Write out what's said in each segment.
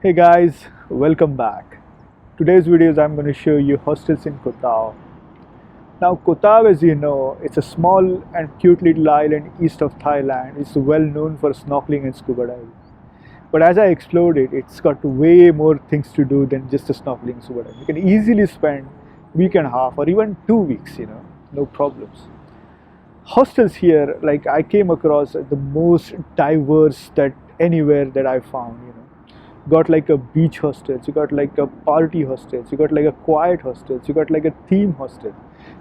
Hey guys, welcome back. Today's video is I'm going to show you hostels in Koh Tao. Now Koh Tao, as you know, it's a small and cute little island east of Thailand. It's well known for snorkeling and scuba diving. But as I explored it, it's got way more things to do than just a snorkeling and scuba diving. You can easily spend a week and a half or even 2 weeks, no problems. Hostels here, like I came across the most diverse that anywhere that I found. Got like a beach hostels, you got like a party hostels, you got like a quiet hostels, you got like a theme hostel,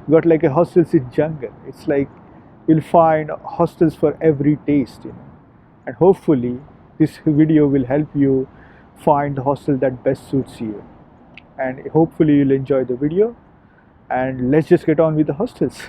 you got like a hostels in jungle. It's like you'll find hostels for every taste. And hopefully this video will help you find the hostel that best suits you. And hopefully you'll enjoy the video. And let's just get on with the hostels.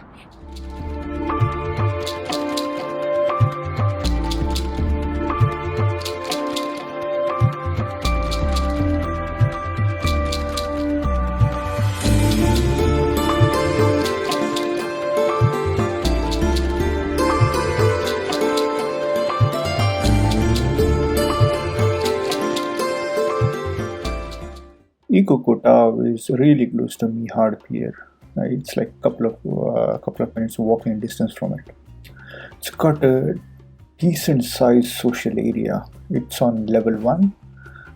Eco Kota is really close to Mihar Pier. It's like couple of minutes walking distance from it. It's got a decent sized social area. It's on level one.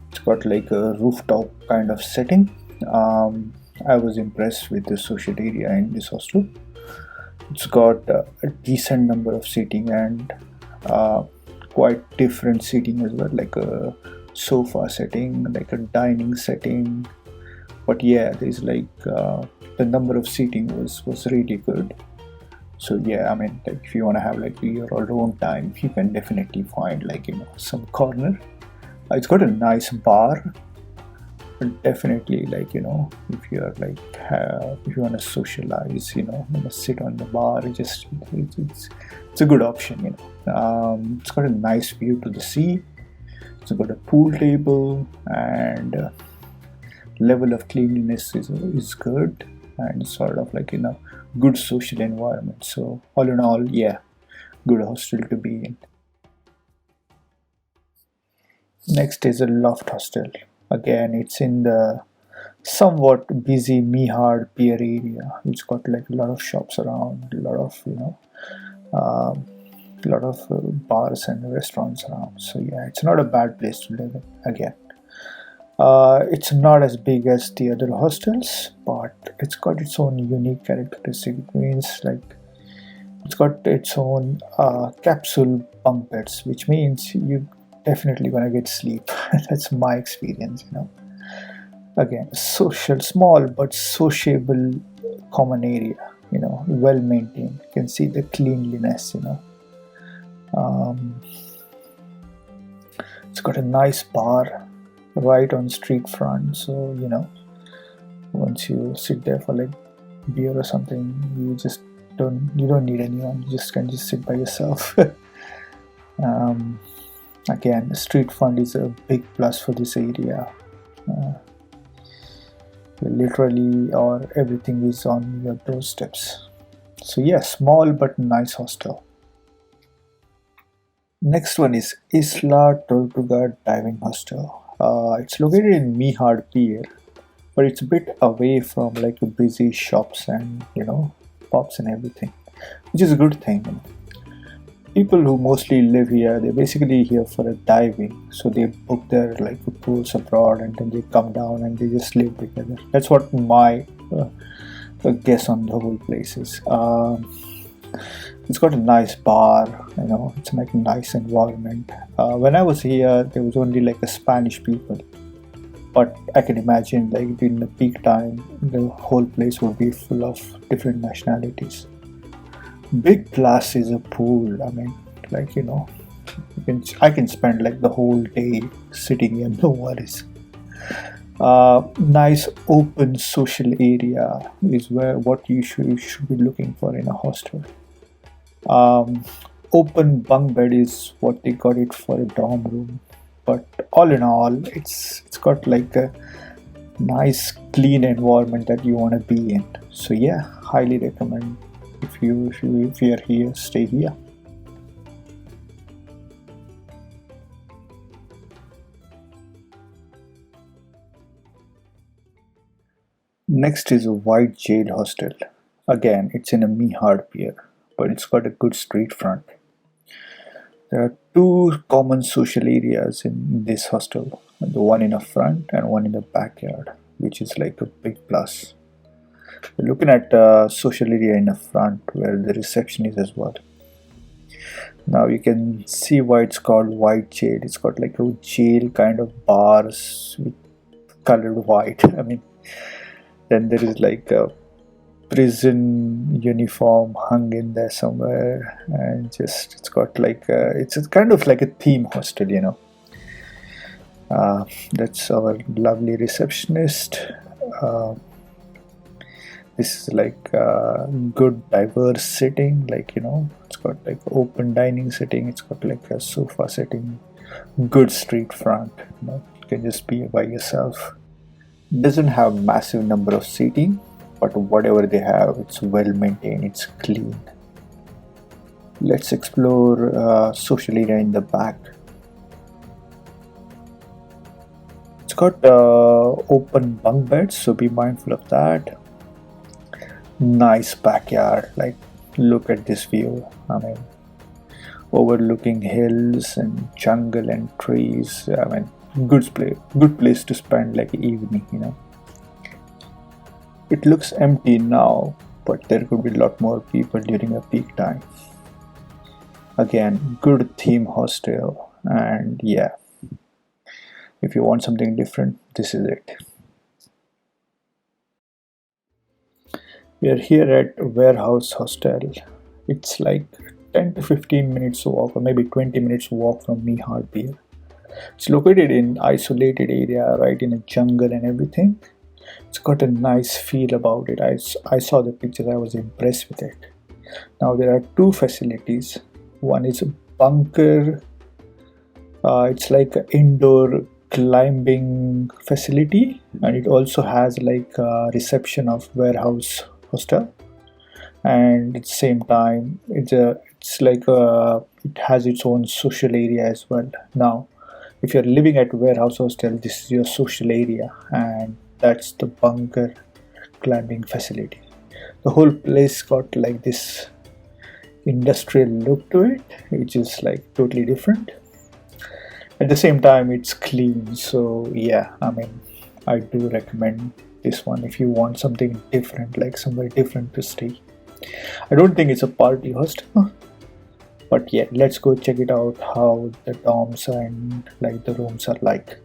It's got like a rooftop kind of setting. I was impressed with the social area in this hostel. It's got a decent number of seating and uh, quite different seating as well, like a sofa setting, like a dining setting. But yeah, there's like the number of seating was really good. So yeah, I mean, like if you want to have like your own time, you can definitely find like some corner. It's got a nice bar, but definitely like if you're like if you want to socialize, sit on the bar, it's a good option. It's got a nice view to the sea. It's got a pool table and level of cleanliness is good and sort of like good social environment. So all in all, yeah, good hostel to be in. Next is a Loft Hostel. Again, it's in the somewhat busy Mihar Pier area. It's got like a lot of shops around, a lot of um, bars and restaurants around. So yeah, it's not a bad place to live in. Again, it's not as big as the other hostels, but it's got its own unique characteristic. It means like it's got its own capsule bunk beds, which means you definitely gonna get sleep. That's my experience. Again, social, small but sociable common area. Well maintained. You can see the cleanliness. Um, it's got a nice bar right on street front. So once you sit there for like beer or something, you don't need anyone. You just sit by yourself. um, Again, the street front is a big plus for this area. Uh, Literally, or everything is on your doorsteps. So yeah, small but nice hostel. Next one is Isla Tortuga Diving Hostel. It's located in Mihar Pier, but it's a bit away from like busy shops and pubs and everything, which is a good thing. People who mostly live here, they're basically here for a diving, so they book their like pools abroad and then they come down and they just live together. That's what my guess on the whole place is. It's got a nice bar, it's like a nice environment. When I was here, there was only like a Spanish people, but I can imagine like during the peak time, the whole place would be full of different nationalities. Big plus is a pool. I mean, like I can spend like the whole day sitting here, no worries. Nice open social area is where what you should be looking for in a hostel. Um, Open bunk bed is what they got it for a dorm room. But all in all, it's got like a nice clean environment that you want to be in. So yeah, highly recommend if you are here, stay here. Next is a White Jail Hostel. Again, it's in a Mihar pier, but it's got a good street front. There are two common social areas in this hostel, the one in the front and one in the backyard, which is like a big plus. We're looking at social area in the front where the reception is as well. Now you can see why it's called White Jail. It's got like a jail kind of bars with colored white. I mean, then there is like a prison uniform hung in there somewhere, and just it's got like it's kind of like a theme hostel, you know. That's our lovely receptionist. Uh, this is like good diverse sitting, like you know, it's got like open dining sitting. It's got like a sofa sitting, good street front. You know, you can just be by yourself. Doesn't have massive number of seating, but whatever they have, it's well maintained, it's clean. Let's explore social area in the back. It's got open bunk beds, so be mindful of that. Nice backyard, like look at this view. I mean, overlooking hills and jungle and trees. I mean, good place to spend like evening, you know. It looks empty now, but there could be a lot more people during a peak time. Again, good theme hostel, and yeah, if you want something different, this is it. We are here at Warehouse Hostel. It's like 10 to 15 minutes walk, or maybe 20 minutes walk from Mihar Pier. It's located in isolated area, right in a jungle and everything. It's got a nice feel about it. I saw the pictures, I was impressed with it. Now there are two facilities. One is a bunker. It's like an indoor climbing facility, and it also has like a reception of warehouse hostel. And at the same time, it has its own social area as well. Now, if you're living at warehouse hostel, this is your social area, and that's the bunker climbing facility. The whole place got like this industrial look to it, which is like totally different. At the same time, it's clean, so yeah, I mean, I do recommend this one if you want something different, like somewhere different to stay. I don't think it's a party hostel, but yeah, let's go check it out how the dorms and like the rooms are like.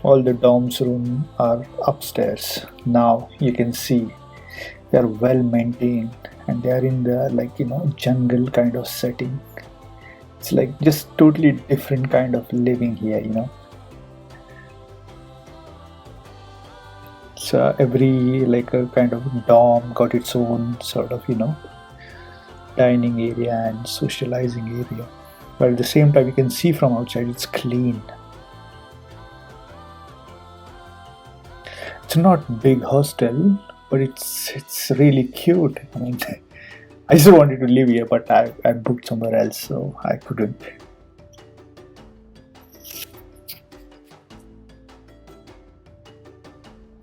All the dorms room are upstairs. Now you can see they are well maintained, and they are in the like you know jungle kind of setting. It's like just totally different kind of living here, you know. So every like a kind of dorm got its own sort of you know dining area and socializing area, but at the same time you can see from outside it's clean. It's not big hostel, but it's really cute. I mean, I just wanted to live here, but I booked somewhere else, so I couldn't.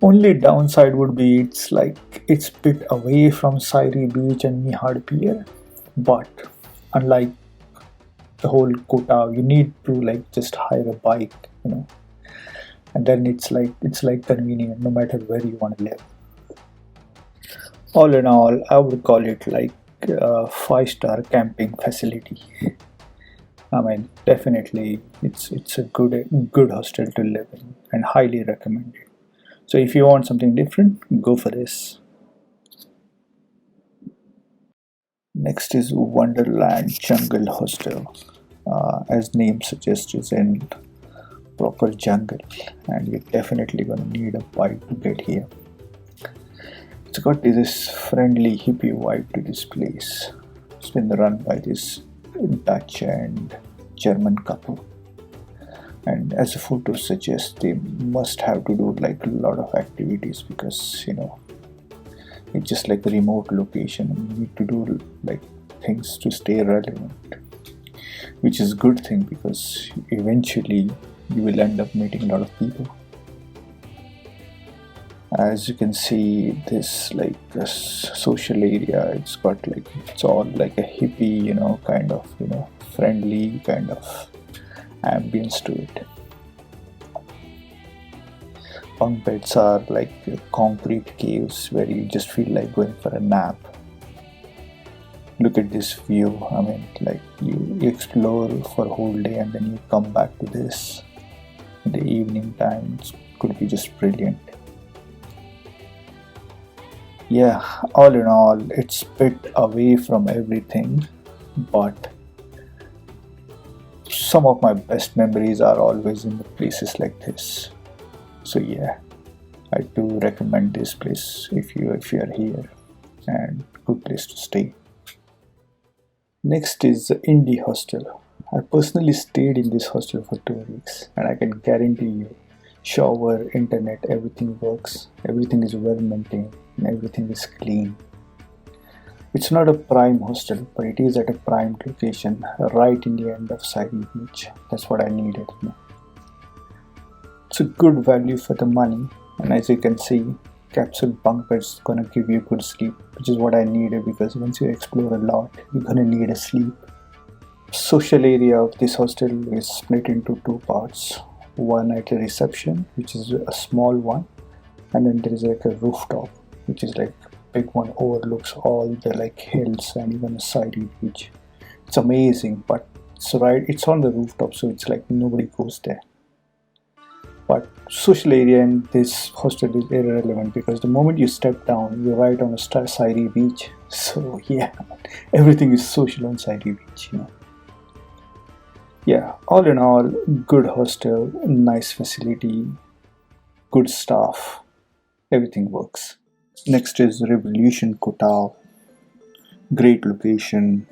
Only downside would be it's bit away from Sairi Beach and Mihar Pier, but unlike the whole Kota, you need to like just hire a bike, you know, and then it's like convenient no matter where you want to live. All in all, I would call it like a five-star camping facility. I mean, definitely, it's a good hostel to live in, and highly recommended. So if you want something different, go for this. Next is Wonderland Jungle Hostel. As name suggests, it's in proper jungle, and you're definitely gonna need a bike to get here. It's got this friendly hippie vibe to this place. It's been run by this Dutch and German couple, and as the photo suggests, they must have to do like a lot of activities because you know it's just like a remote location and you need to do like things to stay relevant, which is good thing because eventually you will end up meeting a lot of people. As you can see, this like a social area, it's all like a hippie, kind of, friendly kind of ambience to it. Bunk beds are like concrete caves where you just feel like going for a nap. Look at this view. I mean, like you explore for a whole day and then you come back to this in the evening time. It could be just brilliant. Yeah, all in all, it's a bit away from everything, but some of my best memories are always in the places like this. So yeah, I do recommend this place if you are here, and good place to stay. Next is the Indie Hostel. I personally stayed in this hostel for 2 weeks, and I can guarantee you, shower, internet, everything works. Everything is well maintained, and everything is clean. It's not a prime hostel, but it is at a prime location, right in the end of Saidi Beach. That's what I needed. It's a good value for the money, and as you can see, capsule bunk beds gonna give you good sleep, which is what I needed because once you explore a lot, you're gonna need a sleep. Social area of this hostel is split into two parts. One at the reception, which is a small one, and then there is like a rooftop, which is like a big one, overlooks all the like hills and even a sidey beach. It's amazing, but it's on the rooftop, so it's like nobody goes there. But social area in this hostel is irrelevant because the moment you step down, you're right on a Sairi beach. So yeah, everything is social on Sairi beach. Yeah, all in all, good hostel, nice facility, good staff, everything works. Next is Revolution Kotao. Great location,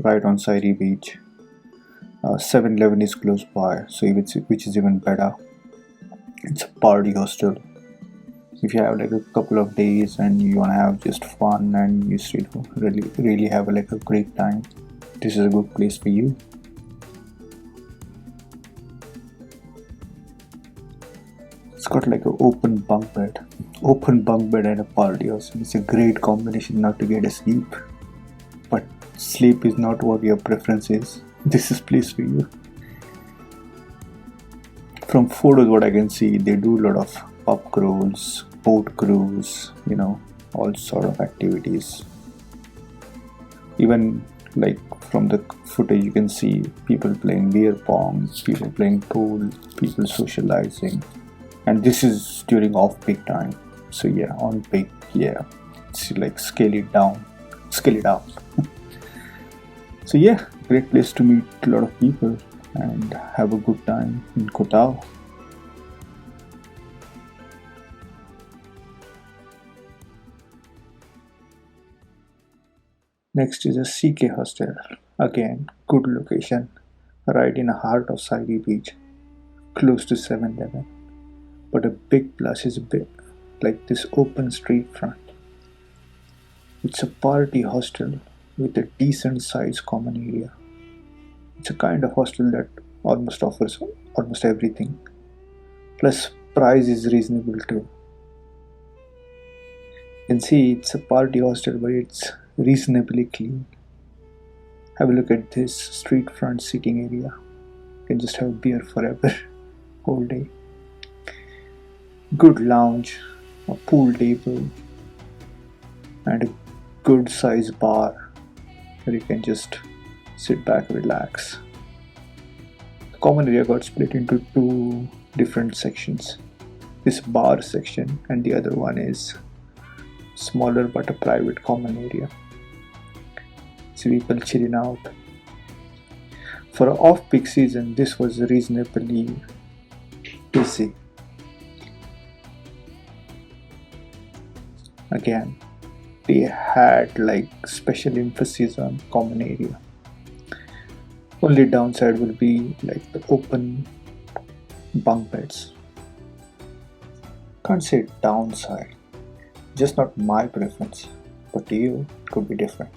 right on Sairi beach. 7-Eleven is close by, so which is even better. It's a party hostel. If you have like a couple of days and you wanna have just fun and you still really have like a great time, this is a good place for you. It's got like an open bunk bed and a party hostel. It's a great combination not to get a sleep, but sleep is not what your preference is. This is place for you. From photos what I can see, they do a lot of pub crawls, boat cruise, all sort of activities. Even like from the footage you can see people playing beer pong, people playing pool, people socializing, and this is during off-peak time. So yeah, on peak, yeah, it's like scale it up. So yeah, great place to meet a lot of people and have a good time in Kotao. Next is a CK Hostel. Again, good location, right in the heart of Saidi Beach, close to 7-Eleven. But a big plus is like this open street front. It's a party hostel with a decent sized common area. It's a kind of hostel that almost offers almost everything. Plus, price is reasonable too. You can see it's a party hostel, but it's reasonably clean. Have a look at this street front seating area. You can just have beer forever, whole day. Good lounge, a pool table, and a good size bar where you can just sit back, relax. The common area got split into two different sections. This bar section and the other one is smaller but a private common area. See people chilling out. For an off-peak season, this was reasonably busy. Again, they had like special emphasis on common area. Only downside will be like the open bunk beds. Can't say downside, just not my preference, but to you it could be different.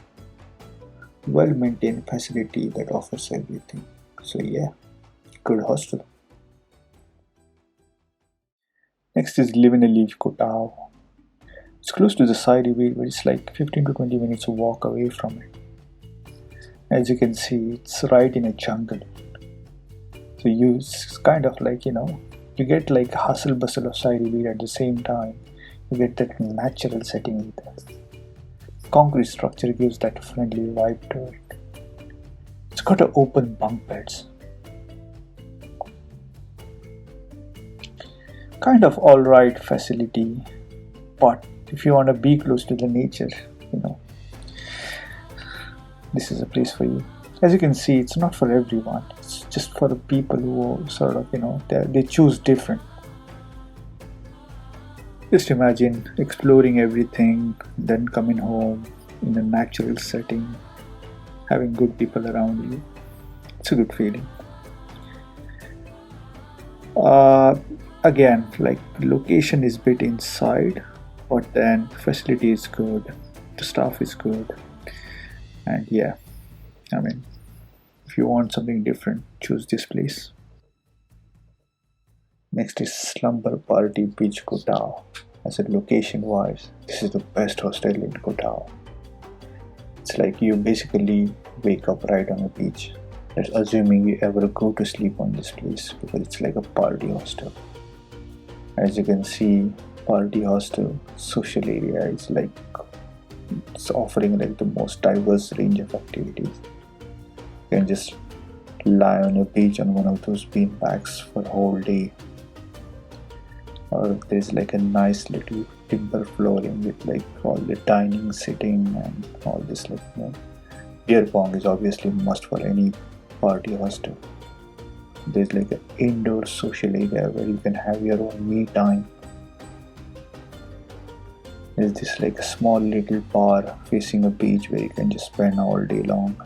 Well maintained facility that offers everything. So yeah, good hostel. Next is Live in a Leaf Kotao. It's close to the side beach, but it's like 15 to 20 minutes walk away from it. As you can see, it's right in a jungle. So it's kind of like, you get like hustle bustle of side beach at the same time. You get that natural setting with it. Concrete structure gives that friendly vibe to it. It's got an open bunk beds. Kind of alright facility, but if you want to be close to the nature, you know, this is a place for you. As you can see, it's not for everyone. It's just for the people who sort of, they choose different. Just imagine exploring everything, then coming home in a natural setting, having good people around you. It's a good feeling. Again, like location is bit inside, but then facility is good, the staff is good, and yeah, I mean, if you want something different, choose this place. Next is Slumber Party Beach Kotao. As a location wise, this is the best hostel in Kotao. It's like you basically wake up right on a beach. That's assuming you ever go to sleep on this place, because it's like a party hostel. As you can see, party hostel social area is like, it's offering like the most diverse range of activities. You can just lie on a beach on one of those bean bags for a whole day, or there's like a nice little timber flooring with like all the dining, sitting, and all this like, beer pong is obviously must for any party hostel. There's like an indoor social area where you can have your own me time. There's this like a small little bar facing a beach where you can just spend all day long.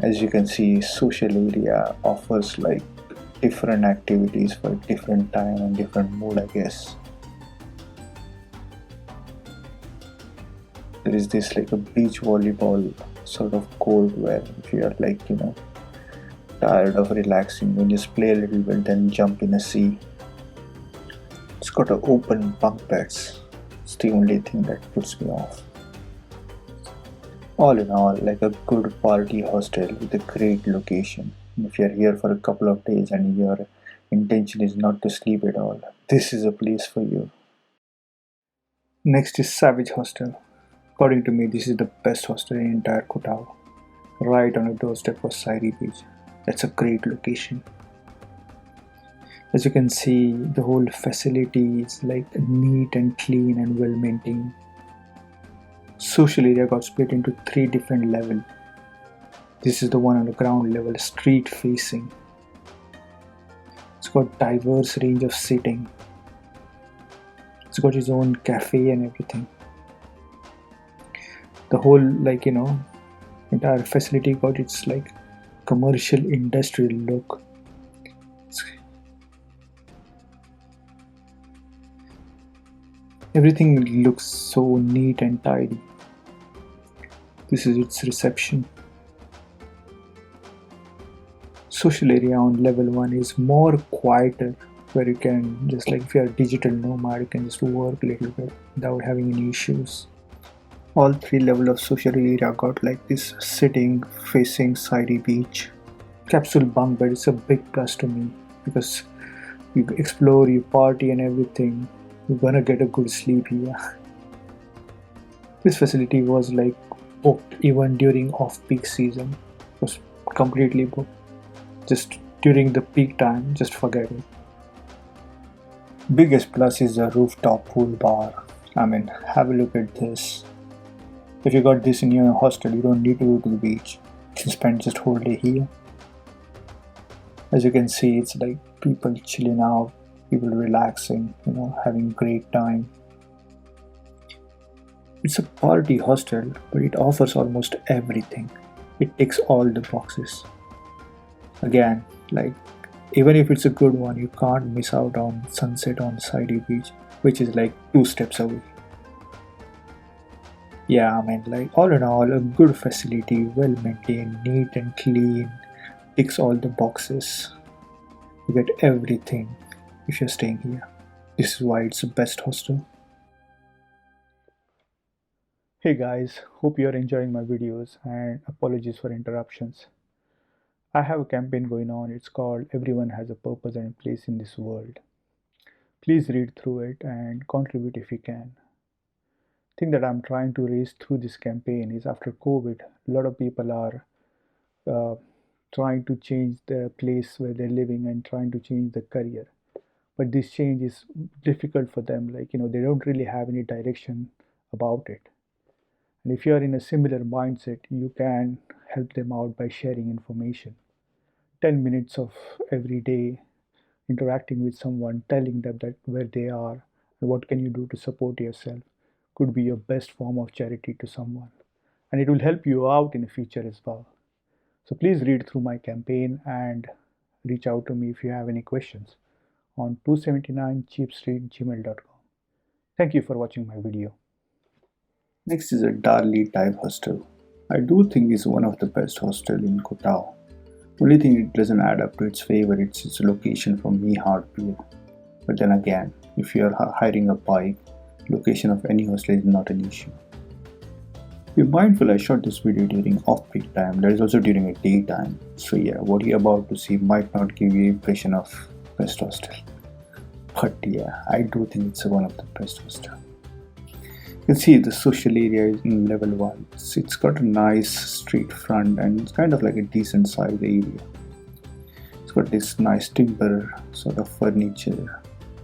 As you can see, social area offers like different activities for different time and different mood, I guess. There is this like a beach volleyball sort of court where if you are like, tired of relaxing, you just play a little bit, then jump in a sea. It's got an open bunk beds. It's the only thing that puts me off. All in all, like a good party hostel with a great location. If you're here for a couple of days and your intention is not to sleep at all, this is a place for you. Next is Savage Hostel. According to me, this is the best hostel in entire Kotao. Right on the doorstep of Sairi Beach. That's a great location. As you can see, the whole facility is like neat and clean and well maintained. Social area got split into 3 different levels. This is the one on the ground level, street facing. It's got diverse range of seating. It's got its own cafe and everything. The whole entire facility got its like commercial industrial look. Everything looks so neat and tidy. This is its reception. Social area on level 1 is more quieter, where you can just like, if you are a digital nomad, you can just work a little bit without having any issues. All 3 levels of social area got like this sitting facing sidey beach. Capsule bunk bed is a big plus to me, because you explore, you party and everything, you're gonna get a good sleep here. This facility was like booked even during off-peak season. It was completely booked. Just during the peak time, just forget it. Biggest plus is the rooftop pool bar. I mean, have a look at this. If you got this in your hostel, you don't need to go to the beach. You can spend just whole day here. As you can see, it's like people chilling out, people relaxing, having great time. It's a party hostel, but it offers almost everything. It ticks all the boxes. Again, like, even if it's a good one, you can't miss out on sunset on Sidey Beach, which is like 2 steps away. Yeah, I mean, like, all in all, a good facility, well maintained, neat and clean, ticks all the boxes. You get everything if you're staying here. This is why it's the best hostel. Hey guys, hope you are enjoying my videos and apologies for interruptions. I have a campaign going on. It's called Everyone Has a Purpose and a Place in This World. Please read through it and contribute if you can. Thing that I'm trying to raise through this campaign is after COVID, a lot of people are uh, trying to change the place where they're living and trying to change the career. But this change is difficult for them. They don't really have any direction about it. And if you are in a similar mindset, you can help them out by sharing information. 10 minutes of every day interacting with someone, telling them that where they are and what can you do to support yourself could be your best form of charity to someone. And it will help you out in the future as well. So please read through my campaign and reach out to me if you have any questions on 279 cheapstreet@gmail.com. Thank you for watching my video. Next is a Dolly type hostel. I do think it's one of the best hostel in Koh. Only thing it doesn't add up to its favor, it's its location for me hard pier. But then again, if you are hiring a bike, location of any hostel is not an issue. Be mindful I shot this video during off-peak time, that is also during a daytime. So yeah, what you're about to see might not give you impression of best hostel. But yeah, I do think it's one of the best hostel. You can see the social area is in level 1. It's got a nice street front and it's kind of like a decent sized area. It's got this nice timber sort of furniture,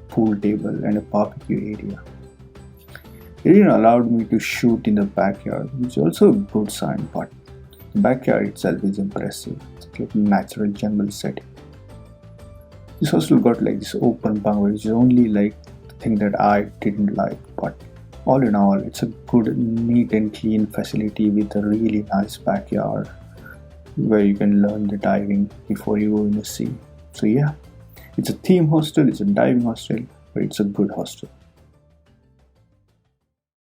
pool table and a barbecue area. It even allowed me to shoot in the backyard, which is also a good sign, but the backyard itself is impressive. It's like a natural jungle setting. This hostel got like this open bunk, which is only like the thing that I didn't like, but all in all, it's a good, neat and clean facility with a really nice backyard where you can learn the diving before you go in the sea. So yeah, it's a theme hostel, it's a diving hostel, but it's a good hostel.